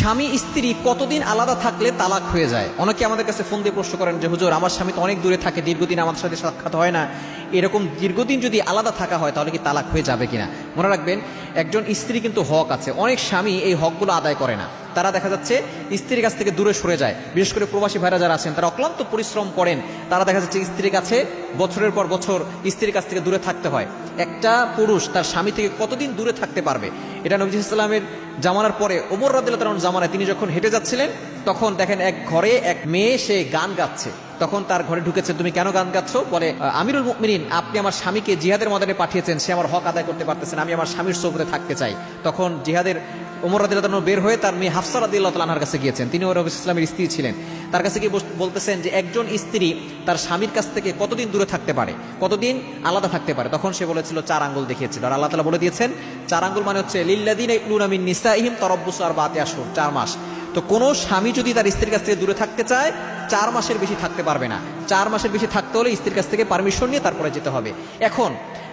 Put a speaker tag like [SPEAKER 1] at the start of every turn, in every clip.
[SPEAKER 1] স্বামী স্ত্রী কতদিন আলাদা থাকলে তালাক হয়ে যায়? অনেকে আমাদের কাছে ফোন দিয়ে প্রশ্ন করেন যে হুজুর, আমার স্বামী তো অনেক দূরে থাকে, দীর্ঘদিন আমাদের সাথে সাক্ষাৎ হয় না, এরকম দীর্ঘদিন যদি আলাদা থাকা হয় তাহলে কি তালাক হয়ে যাবে কিনা? মনে রাখবেন, একজন স্ত্রী কিন্তু হক আছে। অনেক স্বামী এই হকগুলো আদায় করে না। তারা দেখা যাচ্ছে স্ত্রীর কাছ থেকে দূরে সরে যায়। বিশেষ করে প্রবাসী ভাইরা যারা আছেন, তারা অক্লান্ত পরিশ্রম করেন, তারা দেখা যাচ্ছে স্ত্রীর কাছে বছরের পর বছর স্ত্রীর কাছ থেকে দূরে থাকতে হয়। একটা পুরুষ তার স্বামী থেকে কতদিন দূরে থাকতে পারবে? এটা নবী সাল্লামের জামানার পরে ওমর রাদিয়াল্লাহু তাআলার জামানায় তিনি যখন হেঁটে যাচ্ছিলেন, তখন দেখেন এক ঘরে এক মেয়ে সে গান গাচ্ছে। তখন তার ঘরে ঢুকেছে, তুমি কেন গান গাচ্ছ? বলে, আমিরুল মুমিনিন, আপনি আমার স্বামীকে জিহাদের ময়দানে পাঠিয়েছেন, সে আমার হক আদায় করতে পারতেছেন, আমি আমার স্বামীর সোহবতে থাকতে চাই। তখন জিহাদের ওমর রাদিয়াল্লাহু তাআলা বের হয়ে তার মেয়ে হাফসা রাদিয়াল্লাহু তাআলা আনহার কাছে গিয়েছেন। তিনি নবী ইসলামের স্ত্রী ছিলেন। তার কাছে গিয়ে বলতেছেন যে একজন স্ত্রী তার স্বামীর কাছ থেকে কতদিন দূরে থাকতে পারে, কতদিন আলাদা থাকতে পারে? তখন সে বলেছিল 4 আঙ্গুল দেখিয়েছিল। আর আল্লাহ তাআলা বলে দিয়েছেন 4 আঙ্গুল মানে হচ্ছে লিল্লাযিনা ইয়াকুলুনা মিন নিসাইহিম তারাব্বুসু আরবাআতি আশহুর, 4 মাস। তো কোনো স্বামী যদি তার স্ত্রীর কাছ থেকে দূরে থাকতে চায়, 4 মাসের বেশি থাকতে পারবে না। 4 মাসের বেশি থাকতে হলে স্ত্রীর কাছ থেকে পারমিশন নিয়ে তারপরে যেতে হবে। এখন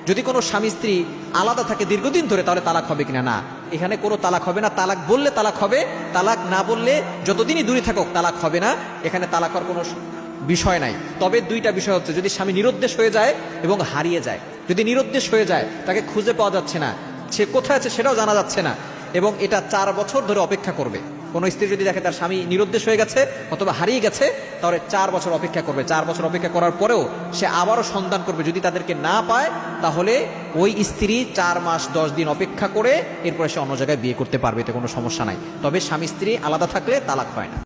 [SPEAKER 1] যদি কোনো স্বামী স্ত্রী আলাদা থাকে দীর্ঘদিন ধরে, তাহলে তালাক হবে কিনা? না, এখানে কোনো তালাক হবে না। তালাক বললে তালাক হবে, তালাক না বললে যতদিনই দূরে থাকুক তালাক হবে না। এখানে তালাক হওয়ার কোনো বিষয় নাই। তবে 2টা বিষয় হচ্ছে, যদি স্বামী নিরুদ্দেশ হয়ে যায় এবং হারিয়ে যায়। যদি নিরুদ্দেশ হয়ে যায়, তাকে খুঁজে পাওয়া যাচ্ছে না, সে কোথায় আছে সেটাও জানা যাচ্ছে না, এবং এটা 4 বছর ধরে অপেক্ষা করবে। কোনো স্ত্রী যদি দেখে তার স্বামী নিরুদ্দেশ হয়ে গেছে অথবা হারিয়ে গেছে, তাহলে 4 বছর অপেক্ষা করবে। 4 বছর অপেক্ষা করার পরেও সে আবারও সন্ধান করবে। যদি তাদেরকে না পায়, তাহলে ওই স্ত্রী 4 মাস 10 দিন অপেক্ষা করে এরপরে সে অন্য জায়গায় বিয়ে করতে পারবে, এতে কোনো সমস্যা নাই। তবে স্বামী স্ত্রী আলাদা থাকলে তালাক হয় না।